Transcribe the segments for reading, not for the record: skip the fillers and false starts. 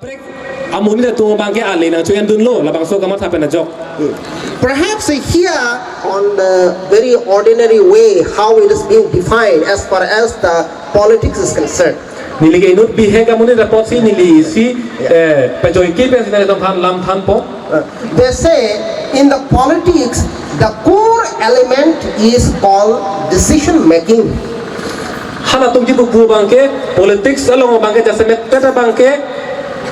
Perhaps here on the very ordinary way how it is being defined as far as the politics is concerned. They say in the politics the core element is called decision making. Hala tung jibu pu bangke politics along bangke jasemet kata bangke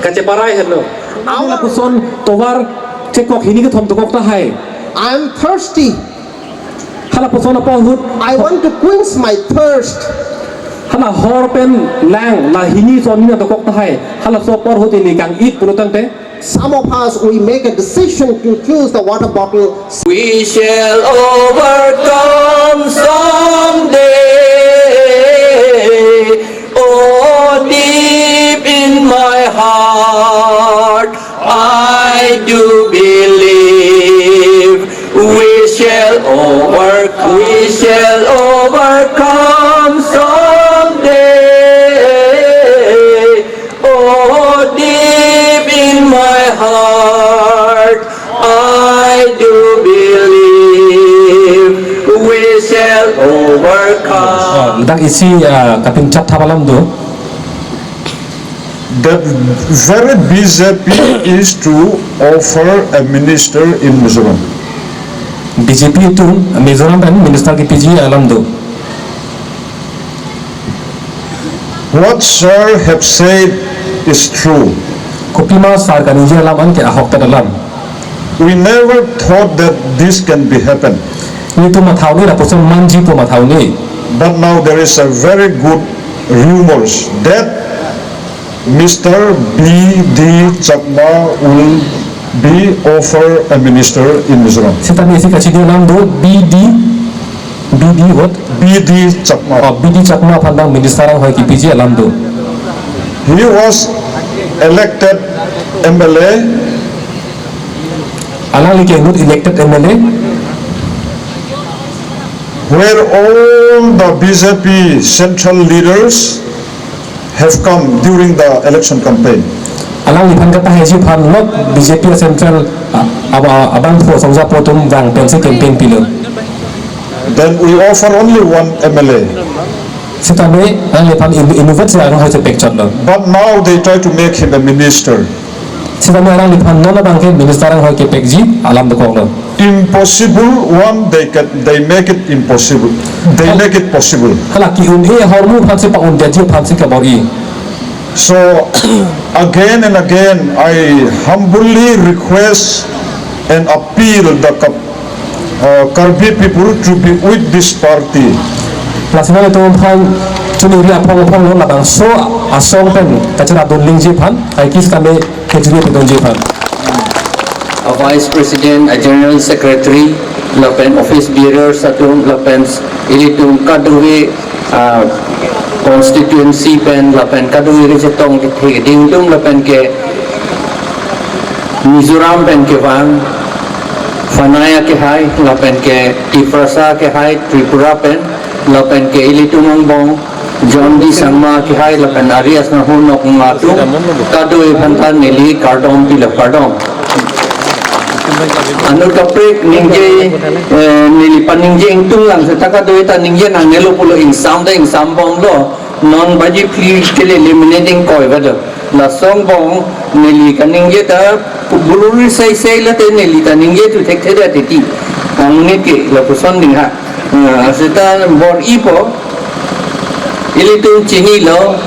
kace parai hello. Awala kuson tovar cekok hini ke thom tokok ta hai. I am thirsty. Hala kuson apa hut? I want to quench my thirst. Hala hor pen lang la hini so mina tokok ta hai. Hala so por hut ini kang it purutang te. Some of us we make a decision to choose the water bottle. We shall overcome someday. Oh, deep in my heart, I do believe we shall overcome someday. Oh, deep in my heart, I do believe we shall overcome. Dak isi kaping chat thabalam do. The very BJP is to offer a minister in Mizoram. BJP itu Mizoram dan minister ki PG alam do. What sir have said is true. Kopima sar kan je alam an ke ahok ta dalam. We never thought that this can be happen. Ni tu mathau ni la poson manji po mathau ni. But now there is a very good rumors that Mr. B.D. Chakma will be offered a minister in Mizoram. Setan isi kaci dia nam do BD what? B.D. Chakma. BD Chakma pandang minister ang hoy ki PG alam do. He was elected MLA. Alang li ke ngut elected MLA. Where all the BJP central leaders have come during the election campaign. Alang li pan kata haji pan lot BJP central abang po songja potom wang pensi campaign pilo. Then we offer only one MLA. Sitame ang li pan innovate sa ang hoy sa picture lo. But now they try to make him a minister. Sitame ang li pan nona bangke minister ang hoy ke pekji alam do kong lo. Impossible one they make it impossible. They make it possible. Hala ki un e hormu pan se pa un dia pan se ka bori. So again and again I humbly request and appeal the Karbi people to be with this party. Laksana itu pan cuni ria pong lo labang so asong pen kacira don lingji pan ai kis kame kejuri pe don ji pan. A Vice President, a General Secretary, lapen office bearers atun lapen ilitung kadui constituency pen lapen kadui rejetong ke dingdum lapen ke Mizoram pen ke wang Fanaya ke hai lapen ke Tifrasa ke hai Tripura pen lapen ke ilitung bong John D Sangma ke hai lapen Arias na hunok ngatu kadui pantan nili kardom pila kardom anu kaprik ningje nilipan ningje ingtung lang sa taka doita ningje nang nelo pulo insam bong lo non baji please kele eliminating koi bado la song bong nili kan ningje ta buluri sai la te nili ta ningje tu tek theda teti ang ne ke la puson ding ha asita bor ipo ilitung chini lo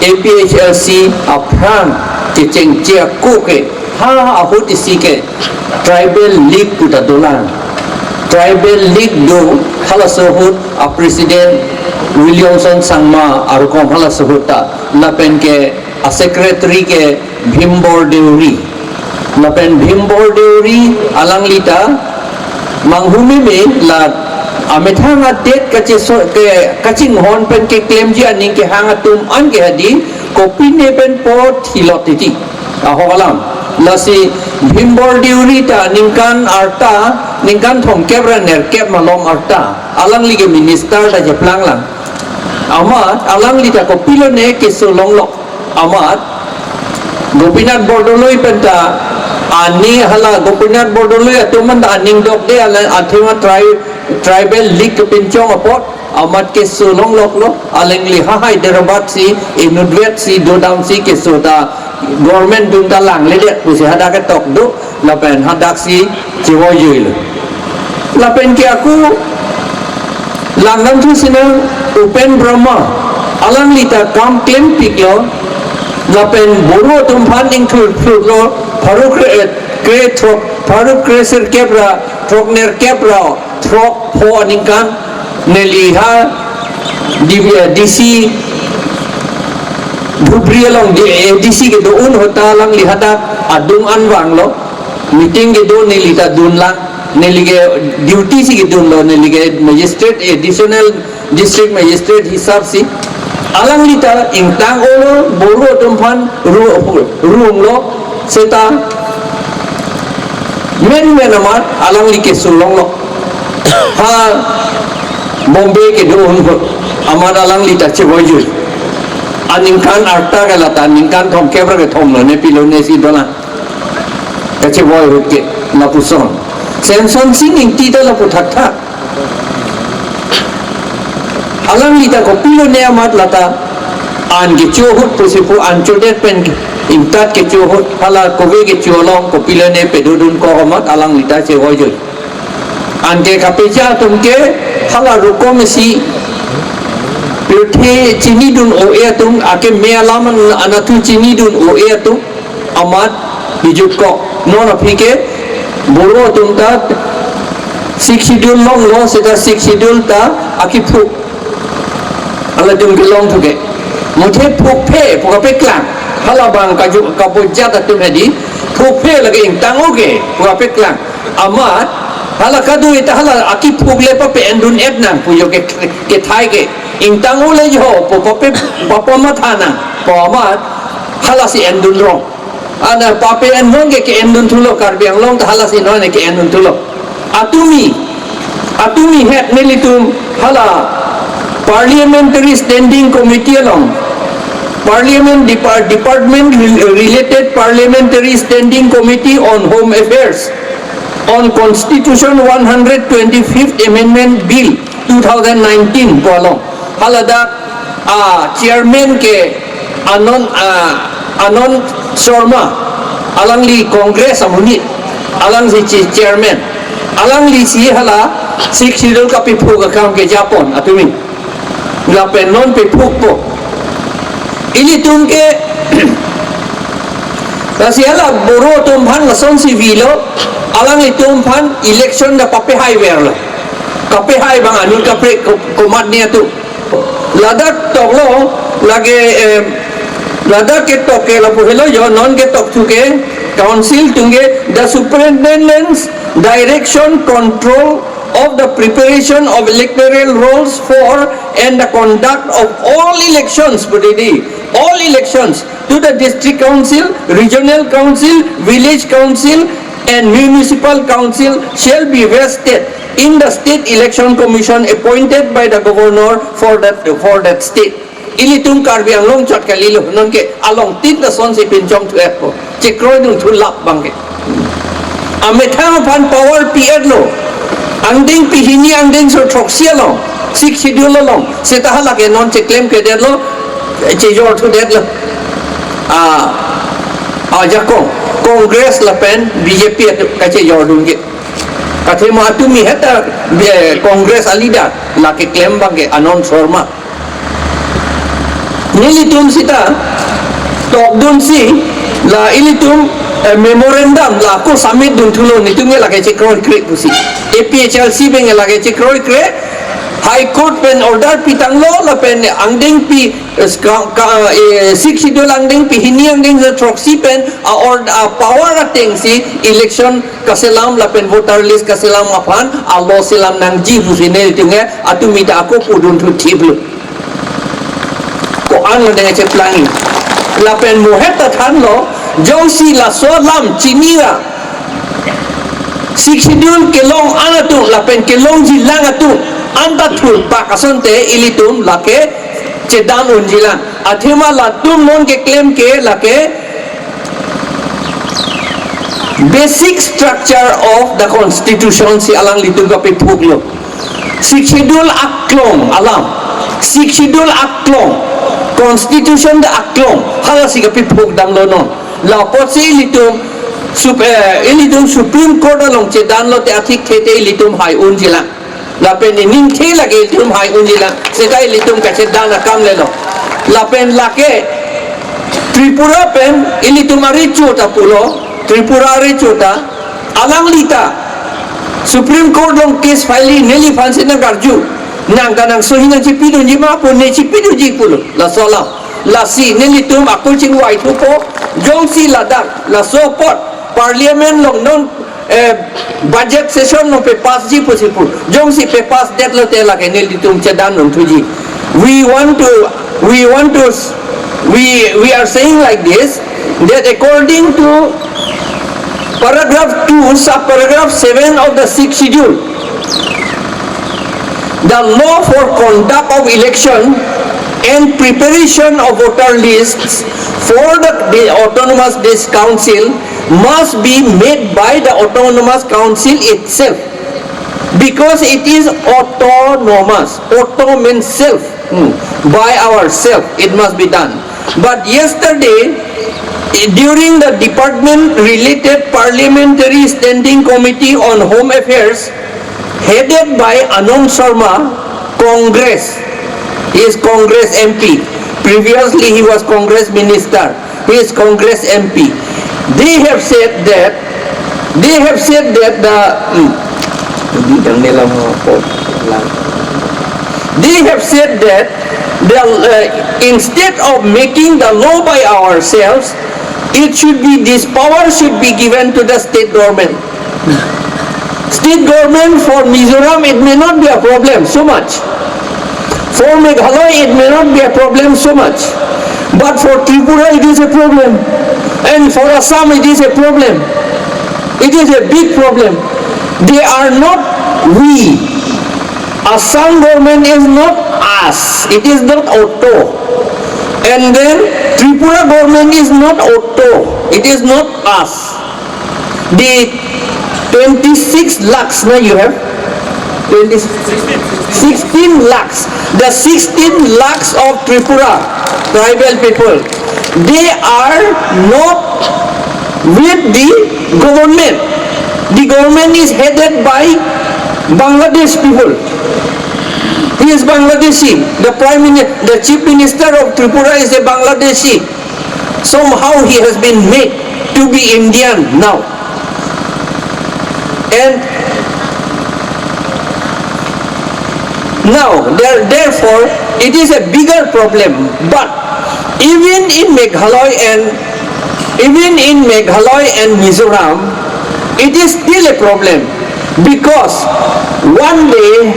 APHLC apran cheng chia ku ke ha ahut isi ke tribal league puta dolan tribal league do hala sohut a president Williamson Sangma arukom hala sohuta lapen ke a secretary ke Bhimbor Deuri lapen Bhimbor Deuri alang lita manghumi me la amethanga det kache so ke kaching hon pen ke claim ji aning ke hanga tum an ke hadi kopi ne pen pot hilotiti aholam lasi Bhimbor Deuri ta ningkan arta ningkan thong kebra ner keb malom arta alang lige minister ta jeplang lang ama alang lita ko pilone ke so longlok amat Gopinath Bordoloi penta ani hala Gopinath Bordoloi atuman da aning dok de ala athima tribal league pinchong apot amat ke sulong lok lo alengli hai derabat si inudwet si dodam si ke soda government dun ta lang le de pusi hada ke tok do lapen hadak si jiwo yil lapen ke aku langan tu sina Upen Brahma alang lita kam claim piklo lapen buru tumphan include lo Faruk kre trok Faruk kreser kebra trokner kebra trok ho aningkan neliha DC Bhubriya long DC ke doon hota lang lihada adung anwang lo meeting ke do nelita dun lang nelige duty si ke dun lo nelige magistrate additional district magistrate hisab si alang lita ingtang olo boro tumphan room lo seta men amat alang like sulong lo ha Bombay ke doon amar alang lita cheboyul aningkan arta ke lata aningkan thom kebra ke thom lo ne pilo ne si dola ke cheboy hut ke lapuson senson sing ingti da lapu thakha alang lita ko pilo ne amat lata an ke chohut pusipu an chodet pen imtat ke chohut hala kowe ke cholong ko pilo ne pedudun ko amat alang lita cheboyul an ke kapeja tumke hala ruko mesi Pirthi chini dun oe tung ake mealaman anatu chini dun oe tung amat bijut ko non apike boro tung ta 6 schedule long lo seta 6 schedule ta aki phuk ala dum gelong thuke muthe phuk phe puka pe klang hala bang kaju kapojja ta tum hedi phuk phe lage ing tangoge puka pe klang amat hala kadu ita hala aki phuk le pa pe endun etnang puyo ke thai ke ingtang ule jo po pape papama thana pamat hala si endun rong ana pape endun ke endun thulo karbiang long hala si no ne ke endun thulo atumi het nelitum hala parliamentary standing committee along parliament department related parliamentary standing committee on home affairs on constitution 125th amendment bill 2019 ko along halada chairman ke anon Sharma alangli congress amuni alang si chairman alangli si hala sik sidol ka pipu ka kam ke Japon atumi lapen non pipu po ini tungke kasi hala boro tumphan lason si vilo alang itumpan election da pape highway lo kape hai bang anul kapre komat niya tu ladak toklo lage ladak ke toke la pohelo yo non ke tok chuke council tunge the superintendent's direction control of the preparation of electoral rolls for and the conduct of all elections all elections to the district council regional council village council and municipal council shall be vested in the state election commission appointed by the governor for that state ilitung karbiang long chat kalilo non ke along tit the son si pinchong tu epo chekroi dung thu lap bangke amethang pan power pr lo angding pihini angding so thoksia lo sik schedule long setahala ke non che claim ke det lo che jor thu det lo jakong congress la pen bjp ka che jor dung ke kathe ma tumi heta congress alida la ke claim bangke anon Sharma nilitum sita tok dun si la ilitum memorandum la ko submit dun thulo nitunge la ke chekroi kre pusi APHLC beng la ke chekroi kre high court pen order pitang lo la pen angding pi 6 schedule angding pi hini angding the proxy pen or power ateng si election kaselam la pen voter list kaselam apan allo selam nang ji husine tunge atumi da ko pudun thu thiblu ko an dengan ceplangi lapen mohet than lo jausi la so lam chinira sik schedule kelong anatu lapen kelong jilang atu anda thul pa kasonte ilitum lake cedan unjilan athema latum non ke claim ke lake basic structure of the constitution si alang litum ka pithuglo schedule aklong alam schedule aklong constitution da aklong hala si ka pithug dang lo non la pot si litum supreme court along che dan lo te athik thete litum hai un jila la pen ning the lage litum hai un jila se kai litum ka che dan kam le lo la pen lake Tripura pen ilitum ari chota pulo Tripura ari chota alang lita Supreme Court long case file neli fanse na garju nang ganang sohingan si pido ni ma po ne si pido ji pulo la sola la si neli tum akul ching wai tu po jong si ladak la support parliament long non budget session no pe pass ji po si pu jong si pe pass det lo te la ke neli tum chedan non tuji we are saying like this that according to paragraph 2 subparagraph 7 of the 6th schedule the law for conduct of election and preparation of voter lists for the autonomous district council must be made by the autonomous council itself because it is autonomous. Auto means self. By ourselves it must be done. But yesterday during the department related parliamentary standing committee on home affairs headed by Anand Sharma, Congress, he is Congress MP, previously he was Congress minister, he is Congress MP. They have said that instead of making the law by ourselves, this power should be given to the state government. State government for Mizoram it may not be a problem so much. For Meghalaya it may not be a problem so much. But for Tripura it is a problem. And for Assam it is a problem. It is a big problem. They are not we. Assam government is not us. It is not auto. And then Tripura government is not auto. It is not us. The 26 lakhs now you have 16 lakhs. The 16 lakhs of Tripura tribal people, they are not with the government. The government is headed by Bangladesh people. He is Bangladeshi. The chief minister of Tripura is a Bangladeshi. Somehow he has been made to be Indian now. And now, therefore, it is a bigger problem. But even in Meghalaya and Mizoram, it is still a problem because one day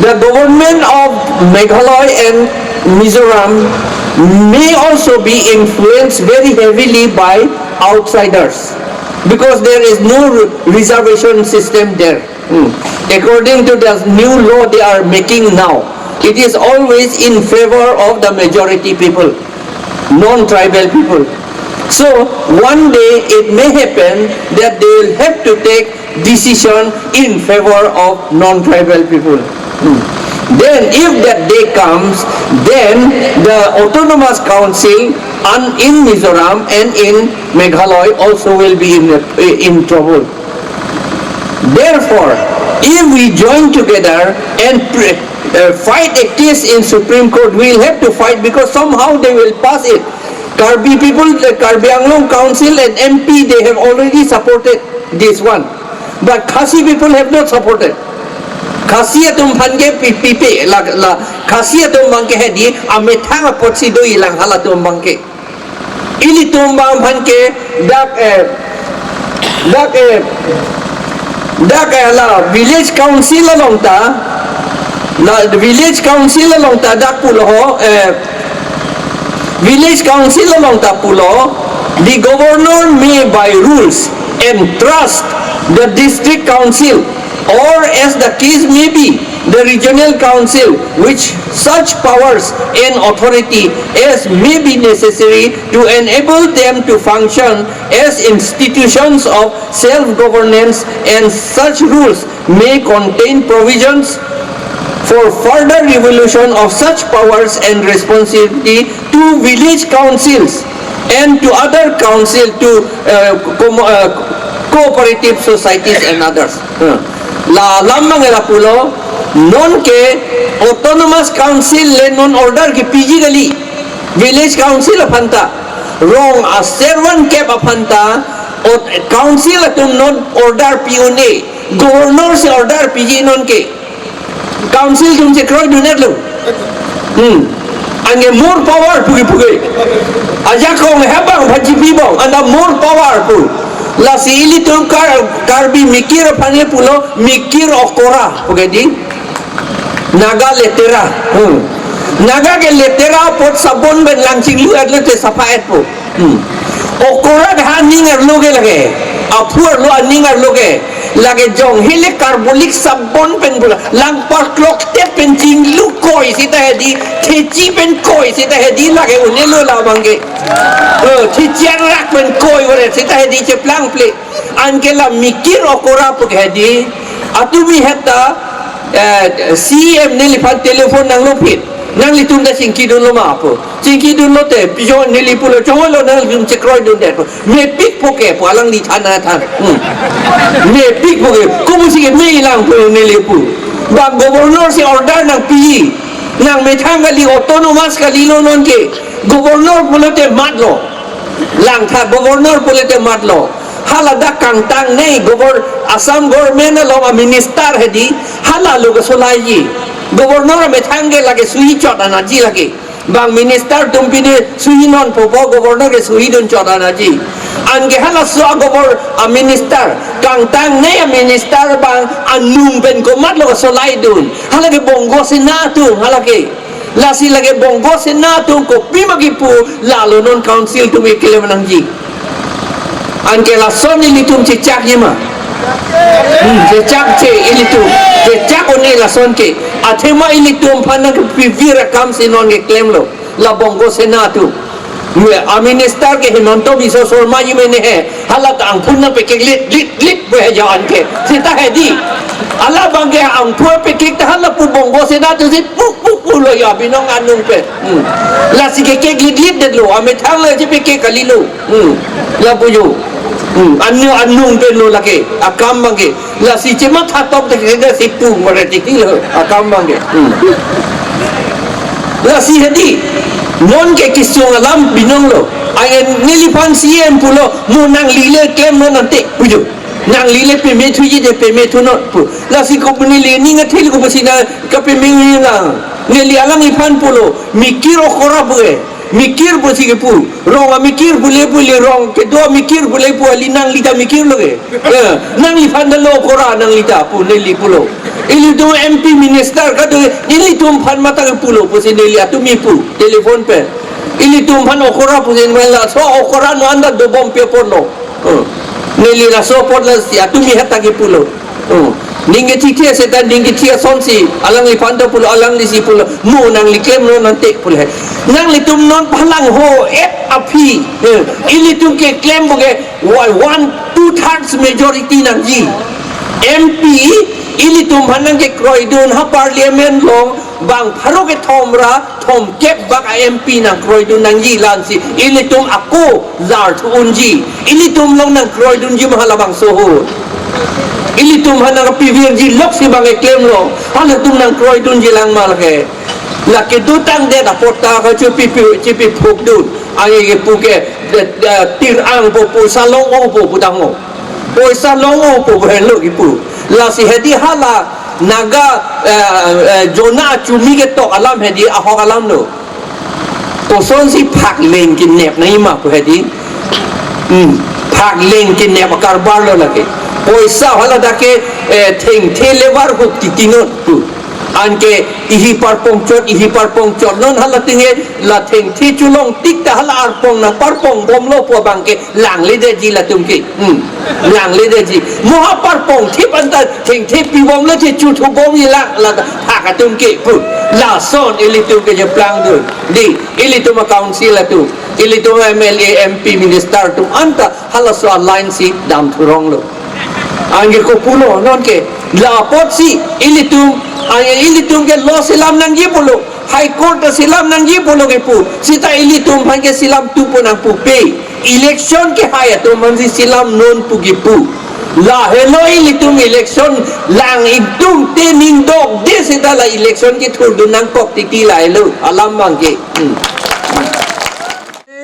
the government of Meghalaya and Mizoram may also be influenced very heavily by outsiders because there is no reservation system there. According to the new law they are making now, it is always in favor of the majority people, non-tribal people. So one day it may happen that they will have to take decision in favor of non-tribal people. Then if that day comes, then the autonomous council in Mizoram and in Meghalaya also will be in trouble. Therefore, if we join together and fight a case in Supreme Court, we will have to fight because somehow they will pass it. Karbi people, the Karbi Anglong Council and MP, they have already supported this one. But Khasi people have not supported. Khasi atum bhange pipe la Khasi atum bangke hedi ame thanga potsi do ilang hala tum bangke. Ili tum bang bhange dak la village council along ta village council along ta dak pulo village council along ta pulo, the governor may by rules entrust the district council or as the case may be the regional council with such powers and authority as may be necessary to enable them to function as institutions of self-governance, and such rules may contain provisions for further devolution of such powers and responsibility to village councils and to other council, to cooperative societies and others. La lamang la pulo non ke autonomous council le non order ke physically village council apanta wrong a servant ke apanta council atum non order pione governor se order pg non ke council tum se kroy dunet lo ange more power pugi aja ko hebang bhaji bibong anda more power pu la sili tum karbi mikir phane pulo mikir okora pugedi naga letera naga ke letera pot sabon ben langching lu atlo te safaet pu okora ha ningar loge lage apuar lo ningar loge lage jong hele carbolic sabon pen pula lang par clock te pen jing lu koi sita hedi thechi pen koi sita hedi lage unelo la bange thechi rak pen koi ore sita hedi che plang ple angela mikir okora pu hedi atumi heta CM nili pan telefon nang lopit nang litum da singki dun lo ma po singki dun lo te pijo nili pulo chong lo nang litum chekroi dun de me pik poke po alang di thana than me pik poke ko mu sige me ilang po nili pu ba governor se order nang pi nang me thang gali autonomous gali lo non ke governor pulo te matlo lang tha governor pulo te matlo halada kangtang nei Assam government lo minister hedi halalu ga solai ji governor me thange lage sui chodana ji lage bang minister tumpine sui non popo governor ke sui dun chodana ji ange hala so governor a minister kangtang nei a minister bang anung ben ko mat lo ga solai dun halage bongo senatu halage lasi lage bongo senatu ko pimagi pu lalo non council tu me kelem nang ji anke la soni litum cicak yema cicak ce ilitum cicak one la son ke athema ilitum phanang pivira kam sinon ke claim lo la bongo senatu a minister ke himanto biso sorma yimene he halat ang phunna pe ke lit be ja anke sita hedi ala bange ang phua pe ke ta hala pu bongo senatu sit pu lo ya binong anung pe la sige ke lit de lo ame thang le je pe ke kalilo la buju anung pe lo lake akam bange la si chema thatop de ke si pu mare ti lo akam bange la si hedi non ke kisong alam binong lo ay nilipan CM pulo mo nang lile kem no nante buju nang lile pe me thuji de pe me thuno pu la si ko nili ni nga thil ko pasina ka pe me nga nili alang ipan pulo mikiro khora buge mikir bosi ke pu rong mikir bule rong ke do mikir bule pu ali nang lita mikir loge nang li fan lo kora nang lita pu neli pulo ili do MP minister ka do ili tum fan mata ke pulo pu se neli atu mi pu telefon pe ili tum fan okora pu se mela so okora no anda do bom pe porno neli la so por la si atu mi hata ke pulo ninge titia setan ninge tia sonsi alang li panda pulo alang li si pulo mu nang li klem no nanti pulo nang li tum non palang ho api ili tum ke klem boge 1/2 majority nang ji MP ili tum hanang ke kroidun ha parliament long bang pharo ke thomra thom kep bak MP nang kroidun nang ji lansi ili tum ako zar thun ji ili tum long nang kroidun ji mahala bang soho ili tum hanang pivir ji lok si bang claim lo hala tum nang kroi dun ji lang mal ke la ke du tang de da porta ka chupi phuk dun ai ke pu ke tir ang po salong o po dang o po salong o po hello ki pu la si hedi hala naga jona chumi ke to alam hedi a hok alam no to son si phak leng kin nep nai ma pu hedi phak leng kin nep karbar lo la ke poisa hala dake thing thelebar huk titinot tu an ke ihi parpong chot non hala tinge la theng thi chulong tik ta hala arpong na parpong bom lo po bangke lang le de ji la tum ki lang le de ji moha parpong thi pan ta theng thi pi bom le thi chu thu bom yi la ha ka tum ki pu la son ili tum ke je plang du di ili tum council la tu ili tum MLA MP minister tum anta hala so line si dam thurong lo angge ko pulo non ke la pot si ilitum ke lo silam nang ye polo high court silam nang ye polo ke pu sita ilitum bhan ke silam tu po nang pu pe election ke haya to manzi silam non pu ki pu la hello ilitum election lang itum te ning dog de sita la election ke thur du nang pok ti la hello alam bang ke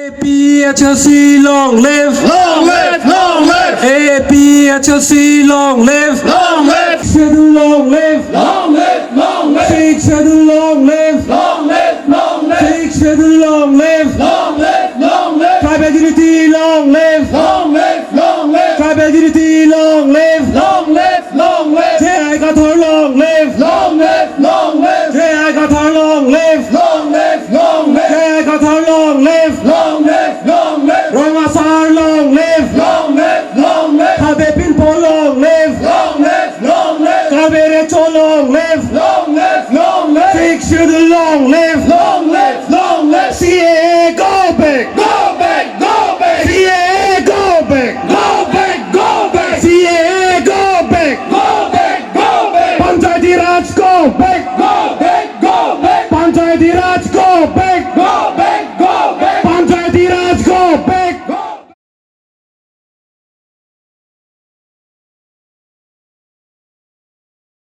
APHLC long live, Long live! Long live! APHLC long live, Long live! schedule long live, Long live! Long live! big schedule long live, Long live! Long live! big schedule long live, Long live! Long live! tribal unity long live, Long live! Long live! tribal unity long live, Long live! Long live! Thihet got her long live, Long live! Long live! Thihet got her long live, Long live! Long live! Thihet got her long live, Long live! Long live! Romasar long live, Long live! Long live! Kabe Pinpo long live, Long live! Long live! Kabe Recho long live, Long live! Long live! big schedule long live, Long live! Long live! CAA go back, Go back! Go back! CAA go back, Go back! Go back! CAA go back, Go back! Go back! Panchayati Raj go back, Go back! Go back! Panchayati Raj